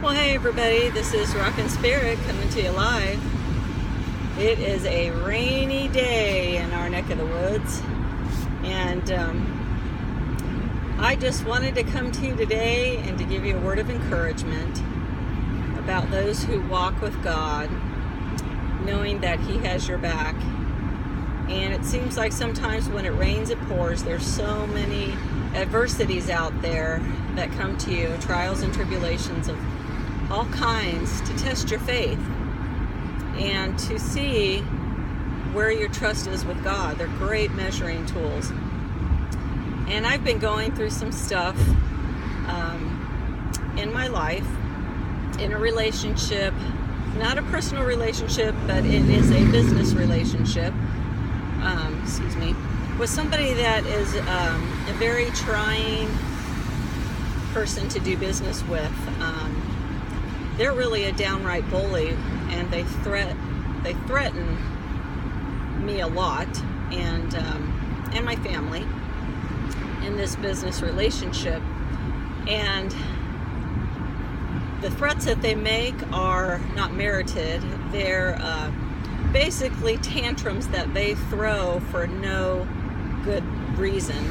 Well, hey everybody, this is Rockin' Spirit coming to you live. It is a rainy day in our neck of the woods, and I just wanted to come to you today and to give you a word of encouragement about those who walk with God, knowing that He has your back. And it seems like sometimes when it rains, it pours. There's so many adversities out there that come to you, trials and tribulations of all kinds, to test your faith and to see where your trust is with God. They're great measuring tools. And I've been going through some stuff in my life, in a relationship, not a personal relationship, but it is a business relationship, with somebody that is a very trying person to do business with. They're really a downright bully, and they threaten me a lot, and my family in this business relationship. And the threats that they make are not merited. They're basically tantrums that they throw for no good reason,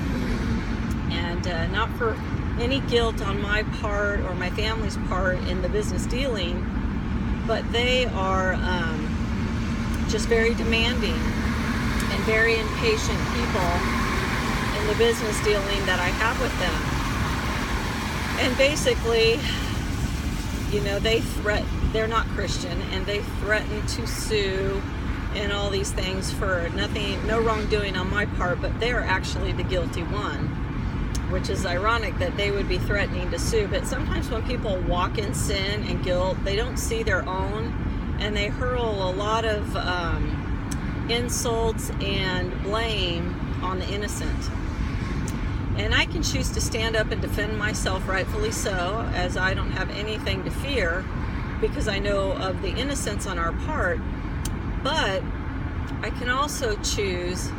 and not for any guilt on my part or my family's part in the business dealing, but they are just very demanding and very impatient people in the business dealing that I have with them. And basically, they're not Christian, and they threaten to sue and all these things for nothing, no wrongdoing on my part, but they're actually the guilty one, which is ironic that they would be threatening to sue. But sometimes when people walk in sin and guilt, they don't see their own, and they hurl a lot of insults and blame on the innocent. And I can choose to stand up and defend myself, rightfully so, as I don't have anything to fear because I know of the innocence on our part. But I can also choose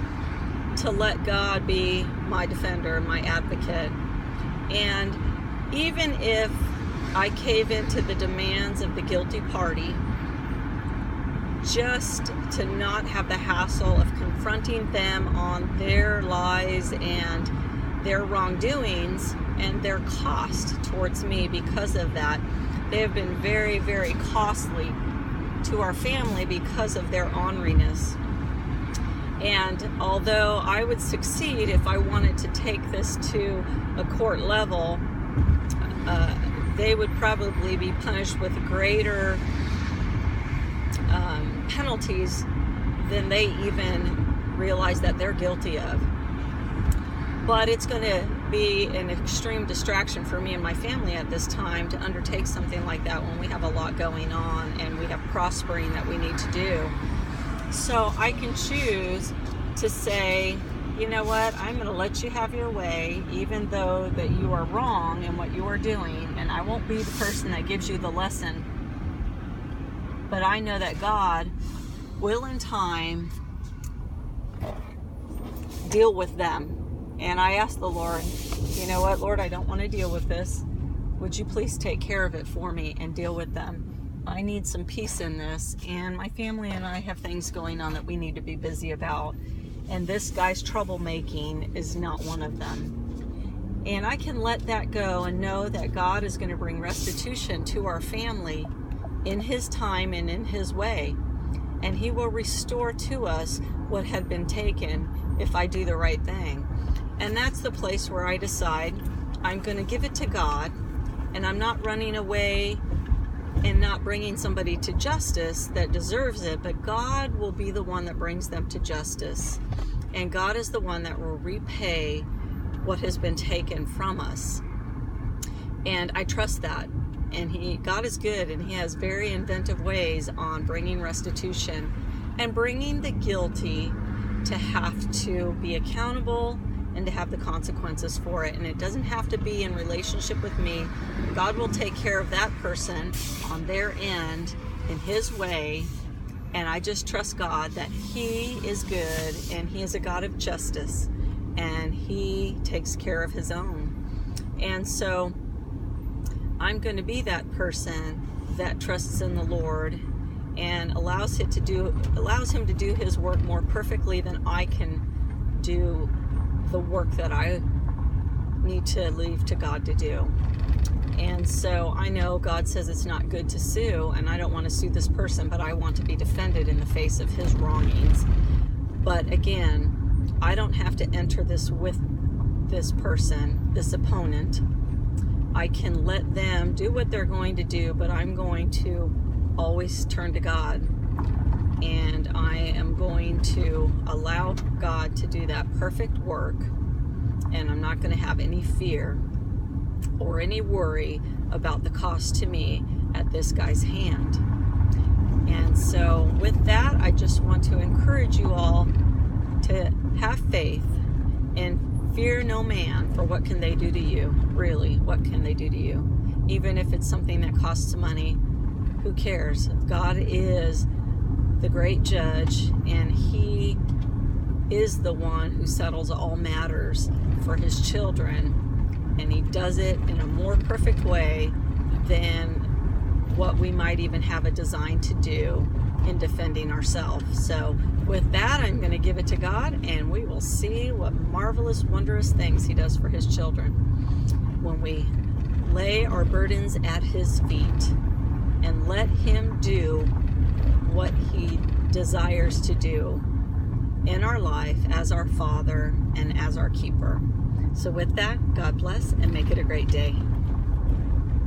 to let God be my defender, my advocate. And even if I cave into the demands of the guilty party, just to not have the hassle of confronting them on their lies and their wrongdoings and their cost towards me because of that. They have been very, very costly to our family because of their orneriness. And although I would succeed if I wanted to take this to a court level, they would probably be punished with greater penalties than they even realize that they're guilty of. But it's going to be an extreme distraction for me and my family at this time to undertake something like that when we have a lot going on and we have prospering that we need to do. So I can choose to say, you know what, I'm going to let you have your way, even though that you are wrong in what you are doing, and I won't be the person that gives you the lesson. But I know that God will in time deal with them. And I asked the Lord, you know what, Lord, I don't want to deal with this. Would you please take care of it for me and deal with them? I need some peace in this, and my family and I have things going on that we need to be busy about. And this guy's troublemaking is not one of them. And I can let that go and know that God is going to bring restitution to our family in His time and in His way. And He will restore to us what had been taken if I do the right thing. And that's the place where I decide I'm going to give it to God, and I'm not running away and not bringing somebody to justice that deserves it, but God will be the one that brings them to justice. And God is the one that will repay what has been taken from us. And I trust that. And God is good, and He has very inventive ways on bringing restitution and bringing the guilty to have to be accountable and to have the consequences for it. And it doesn't have to be in relationship with me. God will take care of that person on their end in His way. And I just trust God that He is good, and He is a God of justice, and He takes care of His own. And so I'm going to be that person that trusts in the Lord and allows him to do his work more perfectly than I can do the work that I need to leave to God to do. And so I know God says it's not good to sue, and I don't want to sue this person, but I want to be defended in the face of his wrongings. But again, I don't have to enter this with this person, this opponent. I can let them do what they're going to do, but I'm going to always turn to God, and I am going to allow God to do that perfect work, and I'm not going to have any fear or any worry about the cost to me at this guy's hand. And so with that, I just want to encourage you all to have faith and fear no man, for what can they do to you? Really, what can they do to you? Even if it's something that costs money, who cares? God is the great judge, and he is the one who settles all matters for his children, and he does it in a more perfect way than what we might even have a design to do in defending ourselves. So with that, I'm going to give it to God, and we will see what marvelous, wondrous things he does for his children when we lay our burdens at his feet and let him do what he desires to do in our life as our Father and as our keeper. So with that, God bless and make it a great day.